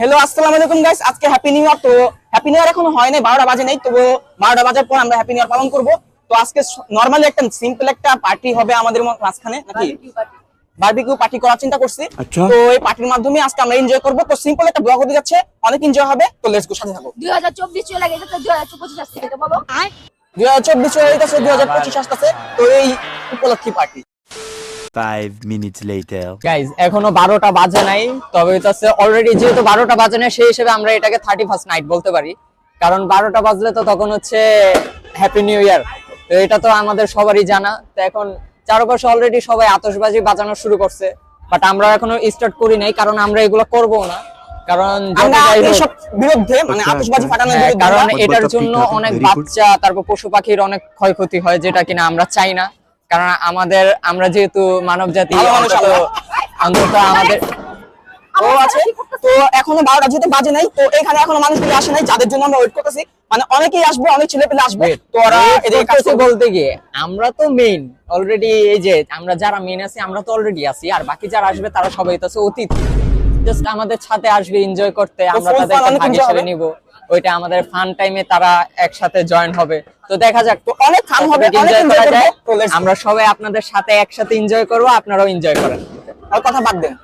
Hello আসসালামু আলাইকুম guys, আজকে হ্যাপি নিউ ইয়ার। তো হ্যাপি নিউ ইয়ার এখনো হয় নাই, 12টা বাজে নাই, তবু 12টা বাজার পর আমরা হ্যাপি নিউ ইয়ার পালন করব। তো আজকে নরমালি একটা সিম্পল একটা পার্টি হবে আমাদের মাঝখানে, নাকি বারবিকিউ পার্টি করার চিন্তা করছি। তো এই পার্টির মাধ্যমে আজকে আমরা এনজয় করব। তো সিম্পল একটা ব্লগ হতে যাচ্ছে, অনেক এনজয় হবে। তো লেটস গো, সাথে থাকো। 2024 চলে গেছে, তো 2025 আসছে, এটা বলো। 2024 চলে যাচ্ছে, 2025 আসছে। তো এই উপলক্ষে পার্টি। 5 minutes later. গাইজ এখনো 12টা বাজে নাই, তবে হচ্ছে অলরেডি যেহেতু 12টা বাজে না, সেই হিসেবে আমরা এটাকে 31st নাইট বলতে পারি। কারণ 12টা বাজলে তো তখন হচ্ছে হ্যাপি নিউ ইয়ার। তো এটা তো আমাদের সবারই জানা। তো এখন চারপাশে অলরেডি সবাই আতশবাজি বাজানো শুরু করছে, বাট আমরা এখনো স্টার্ট করি নাই, কারণ আমরা এগুলো করব না। কারণ আমরা এইসব বিরুদ্ধে, মানে আতশবাজি ফাটানোর বিরুদ্ধে, কারণ এটার জন্য অনেক বাচ্চা, তারপর পশু পাখির অনেক ক্ষয়ক্ষতি হয়, যেটা কিনা আমরা চাই না। কারণ আমরা যেহেতু মানব জাতি, অন্তত আমাদের ও আছে। তো এখনো 12টা যেহেতু বাজে নাই, তো এখানে এখনো মানুষগুলো আসে নাই, যাদের জন্য আমরা ওয়েট করতেছি। মানে অনেকেই আসবে, অনেক ছেলে পেলে আসবে। তো ওরা এদিকে কাছে বলতে গিয়ে আমরা তো মেইন অলরেডি, এই যে আমরা যারা মেইন আছি আমরা তো অলরেডি আছি, আর বাকি যারা আসবে তারা সবাই তো অতিথি, জাস্ট আমাদের সাথে আসবে এনজয় করতে, আমরা তাদেরকে ভাগ হিসেবে নিব। ওইটা আমাদের ফান টাইমে তারা একসাথে জয়েন হবে। তো দেখা যাক, তো অনেক ফান হবে, অনেক এনজয় করা যায়। আমরা সবাই আপনাদের সাথে একসাথে এনজয় করব, আপনারাও এনজয় করেন। আর কথা বাদ দেন।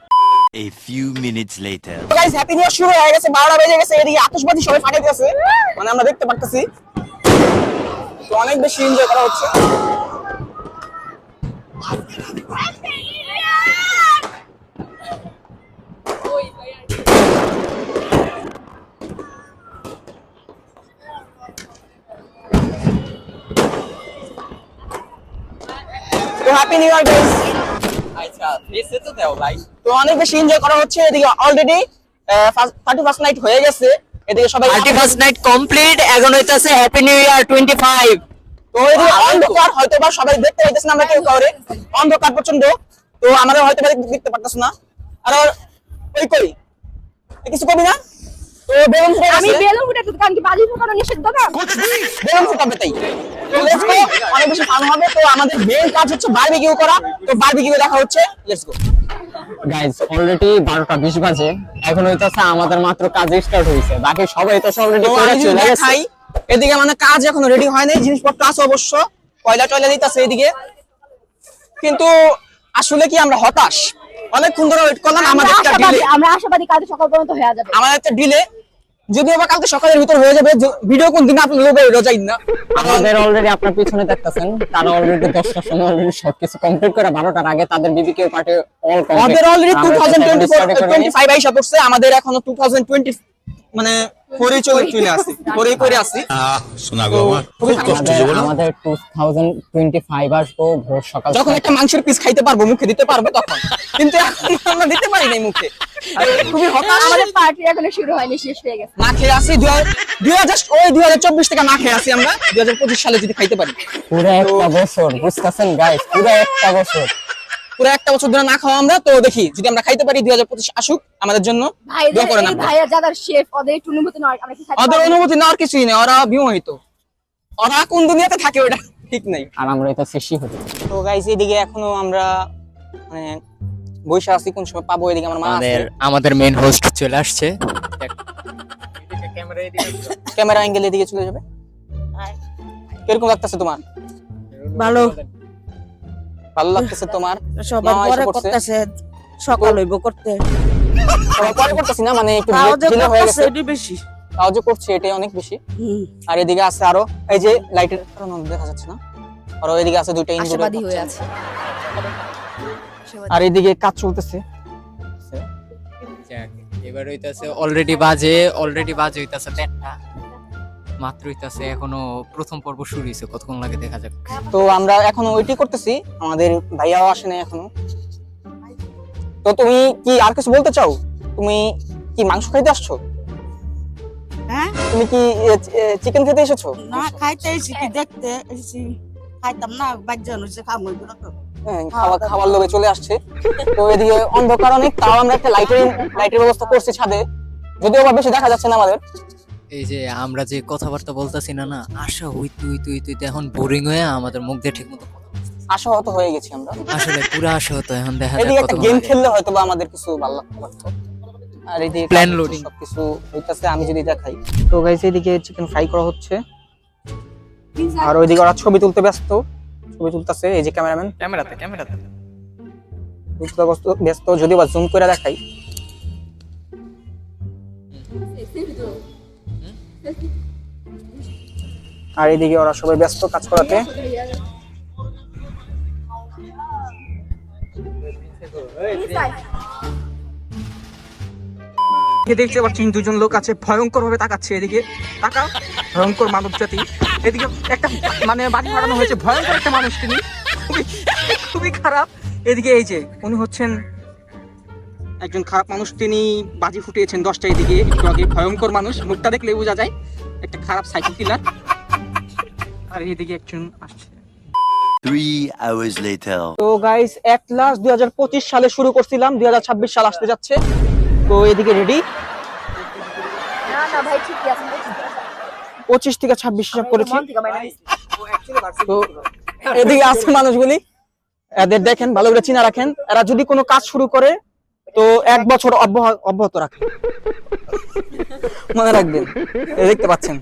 A few minutes later. তো গাইস, হ্যাপি নিউ ইয়ার শুরু হয়ে গেছে, 12টা বেজে গেছে, এদিকে আতশবাজি সবাই ফাটাইতেছে, মানে আমরা দেখতে পারতেছি। তো অনেক বেশি এনজয় করা হচ্ছে। তো হ্যাপি নিউ ইয়ার গাইস। আচ্ছা, ফেসে তো দাও ভাই। তো অনেক বেশি এনজয় করা হচ্ছে। এদিকে অলরেডি 31st নাইট হয়ে গেছে, এদিকে সবাই 31st নাইট কমপ্লিট, এখন হইতাছে হ্যাপি নিউ ইয়ার 25। তো এদিকে অন্ধকার, হয়তো বা সবাই দেখতে পাইতেছ না, আমরা কেউ কাউরে, অন্ধকার প্রচন্ড। তো আমরা হয়তো বা দেখতে পারতেছ না। আর ওই কই কিছু কবি না। তো বেলুন ফুটাই, আমি বেলুন ফুটাতে, কারণ কি বাজি ফুটানো নিষিদ্ধ না। বেলুন ফুটাবে তাই। তো লেটস গো, অনেক বেশি ফান হবে। তো আমাদের মেইন কাজ হচ্ছে বারবিকিউ করা। তো বারবিকিউ দেখা হচ্ছে, লেটস গো। গাইস অলরেডি 12টা 20 বাজে, এখন হইতাছে আমাদের মাত্র কাজ স্টার্ট হইছে, বাকি সবাই তো অলরেডি তো করে আমি চলে গেছে। দেখাই, এদিকে মানে কাজ এখনো রেডি হয় নাই, জিনিসপত্র আছে অবশ্য, কয়লা টয়লা দিতেছে এদিকে। কিন্তু আসলে কি আমরা হতাশ, অনেকক্ষণ ধরে ওয়েট করলাম। আমরা আশাবাদী কাজ সকাল পর্যন্ত হয়ে যাবে। আমাদের একটা ডিলে, যদিও বা কালকে সকালের ভিতর হয়ে যাবে। ভিডিও কোন দিন আপনি লোক রোজাই না। আমাদের অলরেডি আপনার পিছনে দেখতেছেন, তারা অলরেডি 10টার সময় অলরেডি সবকিছু কমপ্লিট করে 12টার আগে তাদের বিবিকিউ পার্টি অল কমপ্লিট। আমাদের অলরেডি 2024-25 আইসা পড়ছে, আমাদের এখনো 2020 মানে পরে চলে আসি। শোনা গো আমার খুবই কষ্ট জীবন। আমাদের 2025 আসবো ভোর সকাল, যখন একটা মাংসের পিস খাইতে পারবো, মুখে দিতে পারবো তখন। কিন্তু এখন আমরা দিতে পারি নাই মুখে। খুবই হতাশ। আমাদের পার্টি এখনো শুরু হয়নি, শেষ হয়ে গেছে। না খেয়ে আসি 2024 থেকে না খেয়ে আসি আমরা, 2025 সালে যদি খাইতে পারি। পুরো একটা বছর, বুঝতেছেন গাইস, পুরো একটা বছর, পুরো একটা বছর ধরে না খাওয়া আমরা। তো দেখি যদি আমরা খাইতে পারি, 2025 আসুক আমাদের জন্য। দোয়া করেন আপনারা। ভাইয়া যারা শেফ, ওদের একটু অনুমতি নয়, আমরা কি ওদের অনুমতি নেওয়ার কিছুই নেই, ওরা বিমোহিত। ওরা কোন দুনিয়াতে থাকে ওটা ঠিক নাই। আর আমরা এটা শেষই হতো। তো গাইস, এদিকে এখনো আমরা মানে বসে আছি, কোন সময় পাবো এদিকে আমার মা আছে। আমাদের মেইন হোস্ট চলে আসছে, ক্যামেরা অ্যাঙ্গেল এদিকে চলে যাবে। কিরকম লাগতেছে তোমার? ভালো ভালো লাগতেছে তোমার? সবার পরে করতেছে, সকাল হইব করতে সবাই পরে করতেছি না, মানে একটু তাও যে ঢিলে হয়ে গেছে। করতেছে এটি বেশি। সাহায্য করছে, এটাই অনেক বেশি। আর এদিকে আছে আরো, এই যে লাইটের কারণে দেখা যাচ্ছে না, আর এদিকে আছে দুইটা ইনডোর আশাবাদী হয়ে আছে। আর এদিকে কাজ চলতেছে। এবার হইতাছে অলরেডি বাজে হইতাছে 1টা মাত্র হইতাছে, এখনো প্রথম পর্ব শুরু হইছে, কতক্ষণ লাগে দেখা যাক। তো আমরা এখনো ওইটাই করতেছি, আমাদের ভাইয়াও আসে নাই এখনো। তো তুমি কি আর কিছু বলতে চাও? তুমি কি মাংস খাইতে আসছো? হ্যাঁ, তুমি কি চিকেন খেতে এসেছো? না খাইতে এসেছি, কি দেখতে এসেছি, খাইতাম না, বাজ্জান হচ্ছে খামো এগুলো তো। হ্যাঁ, খাবার লোভে চলে আসছে। তো এদিকে অন্ধকার অনেক, তাও আমরা একটা লাইটের ব্যবস্থা করছি ছাদে, যদিও বা বেশি দেখা যাচ্ছে না আমাদের। এই যে আমরা যে কথাবার্তা বলতাছি না আশা হইতে এখন বোরিং হয়ে আমাদের মুখ দিয়ে ঠিক মতো আশাহত হয়ে গেছি আমরা, আসলে পুরো আশাহত। এখন দেখা যাক এদিকে একটা কতক্ষণ গেম লাগে। খেললে হয়তো বা আমাদের কিছু ভালো লাগতে পারতো। আর এদিকে Plan loading. সবকিছু হইতাছে, আমি যদি দেখাই। তো গাইস এদিকে চিকেন ফ্রাই করা হচ্ছে, আর ওইদিকে ওরা ছবি তুলতে ব্যস্ত, ছবি তুলতেছে। এই যে ক্যামেরাম্যান ক্যামেরাতে ব্যস্ত, যদিও বা জুম করে দেখাই। আর এদিকে ওরা সবাই ব্যস্ত কাজ করাতে। দেখতে পাচ্ছেন দুজন লোক আছে, ভয়ঙ্কর ভাবে তাকাচ্ছে এদিকে। তাকা, ভয়ঙ্কর মানব জাতি। এদিকে একটা মানে বাড়ি ফাটানো হয়েছে, ভয়ঙ্কর একটা মানুষ, তিনি খুবই খারাপ। এদিকে এই যে উনি হচ্ছেন একজন খারাপ মানুষ, তিনি বাজি ফুটিয়েছেন 10টা এদিকে একটু আগে। ভয়ঙ্কর মানুষ, মুখটা দেখলে বোঝা যায় একটা খারাপ সাইকো কিলার। আর এদিকে একজন আসছে। 3 hours later. তো গাইস এট লাস্ট 2025 সালে শুরু করছিলাম, 2026 সাল আসতে যাচ্ছে। তো এদিকে রেডি, না না ভাই ঠিকই আছে, ভাই ঠিকই আছে। 25 থেকে 26 হিসাব করেছি। মন থেকে মাইনা দিছি। তো এদিকে আছে মানুষগুলি, এদের দেখেন ভালো করে চিনা রাখেন। এরা যদি কোনো কাজ শুরু করে তো 1 বছর অব্যাহত রাখে, মনে রাখবেন। এই দেখতে পাচ্ছেন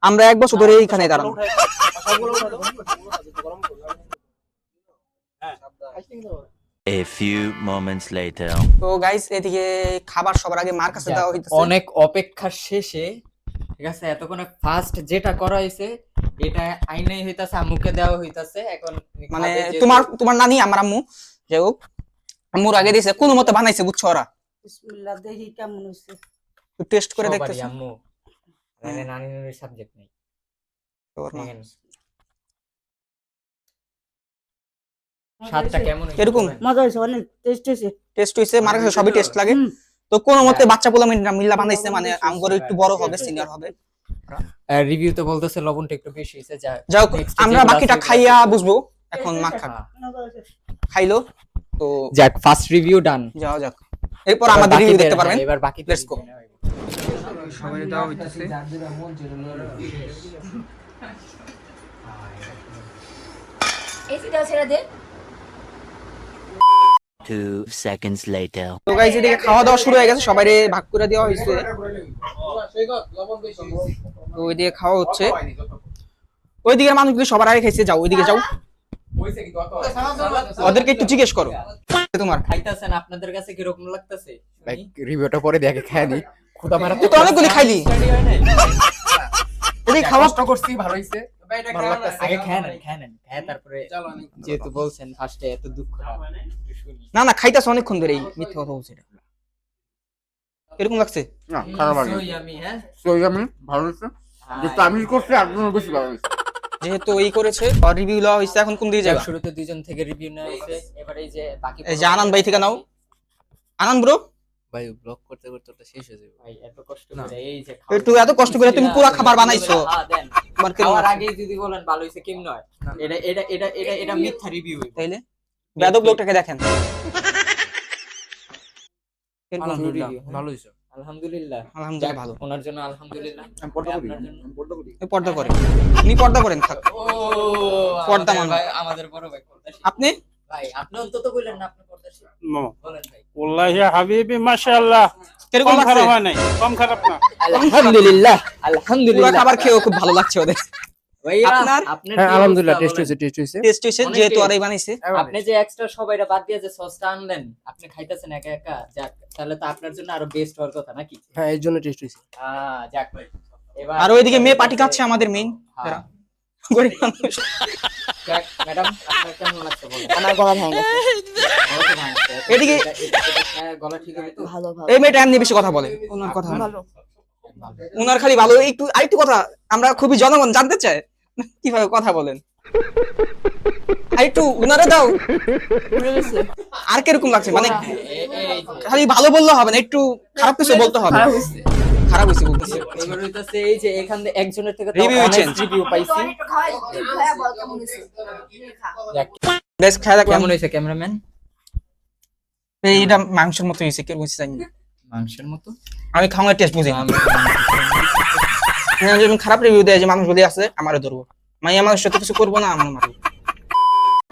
আমরা 1 বছর ধরে এইখানে দাঁড়ানো। A few moments later. তো গাইস এদিকে খাবার সবার আগে মার কাছে দেওয়া হইতেছে। অনেক অপেক্ষার শেষে, ঠিক আছে, এতক্ষণে ফার্স্ট যেটা করা হয়েছে এটা আইনাই হইতাছে, আম্মুকে দেওয়া হইতাছে। এখন মানে খাবে যেহেতু- তোমার নানি আমার আম্মু, যাই হোক আম্মুর আগে দিয়েছে, কোনো মতে বানাইছে, বুঝছো? ওরা বিসমিল্লাহ, দেখি কেমন হয়েছে। টেস্ট করে সবারই দেখতেছে। আম্মু মানে নানির সাবজেক্ট নেই। দেখেন স্বাদটা কেমন হয়েছে এরকম? বলেন। মজা হয়েছে, অনেক টেস্ট হয়েছে। টেস্ট হইছে, মার কাছে সবই টেস্ট লাগে। তো কোনো মতে বাচ্চা পোলা মিল্লা বানাইছে, মানে আমগর একটু বড় হবে, সিনিয়র হবে। রিভিউ তো বলতেছে লবণটা একটু বেশি হয়েছে। যাও Next আমরা যেগুলো বাকিটা আছে খাইয়া বুঝবো। এখন মা হ্যাঁ। খাইলো তো যাক, ফার্স্ট রিভিউ ডান। যাও যাক, এরপর আমাদের রিভিউ দেখতে পারবেন। এবার বাকি Let's go. সবাই দেওয়া হইতেছে। এসি দাও ছেড়ে দে। 2 seconds later. তো গাইস এদিকে খাওয়া দাওয়া শুরু হয়ে গেছে, সবাই ভাগ করে দেওয়া হয়েছে। তো ওইদিকে খাওয়া হচ্ছে, ওইদিকে মানুষগুলো সবার আগে খাইছে। যাও ওইদিকে যাও, ওদেরকে একটু জিজ্ঞেস করো তোমার। খাইতাছেন, আপনাদের কাছে কি রকম লাগতেছে? রিভিউটা পরে দেখে খায় দি। খুদা মারা তুই তো অনেকগুলি খাইলি। এদিকে খাওয়া করছি, ভালো হইছে, ভালো লাগতেছে। আগে খায় নেন, খায় তারপরে যেহেতু বলছেন ফার্স্টে এত দুঃখ না না খাইতাছ অনেকক্ষণ ধরে, এই মিথ্যা কথা বলছে। এরকম লাগছে? না খারাপ লাগে আমি হ্যাঁ সই আমি ভালো হয়েছে, যেহেতু আমি করছি আপনার বেশি ভালো হয়েছে। যেহেতু এই করেছে আর রিভিউ লওয়া হয়েছে, এখন কোন দিকে যাবে? শুরুতে দুইজন থেকে রিভিউ নেওয়া হয়েছে, এবারে এই যে বাকি এই যে আনন্দ ভাই থেকে নাও। আনন্দ ব্রো, ভাই ব্লগ করতে করতে ওটা শেষ হয়ে যাবে। ভাই এত কষ্ট করে এই যে একটু এত কষ্ট করে তুমি পুরো খাবার বানাইছো, হ্যাঁ দেন। তোমার কেমন খাওয়ার লাগছে? আগেই যদি বলেন ভালো হইছে কেমন হয়, এটা মিথ্যা রিভিউ। তাইলে বেদব লোকটাকে দেখেন। এরকম আলহামদুলিল্লাহ review, ভালো হয়েছে। আলহামদুলিল্লাহ, আলহামদুলিল্লাহ ভালো। ওনার জন্য আলহামদুলিল্লাহ। আমি পর্দা করি, আপনার জন্য- আমি পর্দা করি। এই পর্দা করেন, উনি পর্দা করেন, থাক। ও পর্দা আমাদের মানুষ। ভাই, আমাদের বড় ভাই পর্দাশীল। আপনি ভাই আপনি অন্তত কইলেন না আপনি পর্দাশীল। বলেন ভাই। والله يا حبيبي ما شاء الله কিরকম কম লাগছে? খারাপ হয় নাই, কম খারাপ না। আলহামদুলিল্লাহ, পুরো আলহামদুলিল্লাহ। খাবার খেয়েও খুব ভালো লাগছে ওদের। ভাইয়া, আপনার? আপনার হ্যাঁ কি আলহামদুলিল্লাহ, অবস্থা টেস্ট বলেন? হয়েছে, টেস্ট হয়েছে। টেস্ট হয়েছে, অনেক যেহেতু taste। আরই বানাইছে। আপনি যে এক্সট্রা সবাইরা বাদ দিয়ে যে সসটা আনলেন, আপনি খাইতেছেন একা একা, যাক তাহলে তো আপনার জন্য আরো বেস্ট হওয়ার কথা নাকি? হ্যাঁ এর জন্য টেস্ট হয়েছে। যাক ভাই। এবার আর ওইদিকে মেয়ে পার্টি খাচ্ছে, আমাদের মেইন হ্যাঁ। গরিব মানুষ। যাক ম্যাডাম, আপনার কেমন লাগছে বলেন? আমার গলা ভেঙে গেছে। গলা তো ভাঙছে। এদিকে- গলা ঠিক হবে তো? ভালো ভালো এই মেয়েটা এমনি বেশি কথা বলে, ওনার কথা হয় না। ভালো। ওনার খালি ভালো। একটু আরেকটু কথা, আমরা খুবই জনগণ জানতে চাই কিভাবে কথা বলেন। আরেকটু উনারে দাও। আর কিরকম লাগছে, মানে এই যে খালি ভালো বললে হবে না, একটু খারাপ কিছু বলতে হবে। খারাপ হয়েছে বলতেছে। এবার হইতাছে এই যে এখান থেকে একজনের থেকে Review change। রিভিউ পাইছি। ভাইয়া বল কেমন হয়েছে? যাক, বেশ খেয়ে দেখলাম। কেমন হয়েছে ক্যামেরাম্যান? এইটা মাংসের মতো হয়েছে, কেউ বুঝতে চাইনি। মাংসের মতো। আমি খাওয়ার টেস্ট বুঝি না। যখন খারাপ রিভিউ দেয় যে মানুষ বলে আছে, আমারও ধরবো। মানে আমার সাথে কিছু করবো না, আমার মারবো।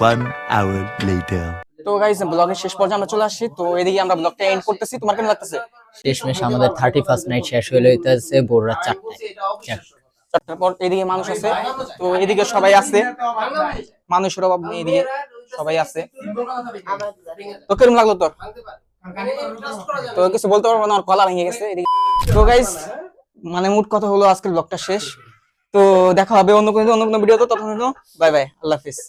1 hour later. তো গাইস ব্লগের শেষ পর্যায়ে আমরা চলে আসছি, তো এদিকে আমরা ব্লগটা এন্ড করতেছি। তোমার কেমন লাগতেছে? শেষমেশ আমাদের 31st নাইট শেষ হয়ে হইতেছে ভোর রাত 4টায়। তারপর এদিকে মানুষ আছে, তো এদিকে সবাই আছে, মানুষের অভাব নেই, এদিকে সবাই আছে। তো কেমন লাগলো তোর? তো কিছু বলতে পারবো না, আমার গলা ভেঙে গেছে এদিকে। তো গাইস মানে মোট কথা হলো আজকের ব্লগটা শেষ। তো দেখা হবে অন্য কোনো ভিডিওতে, তখন বাই বাই, আল্লাহ হাফিজ।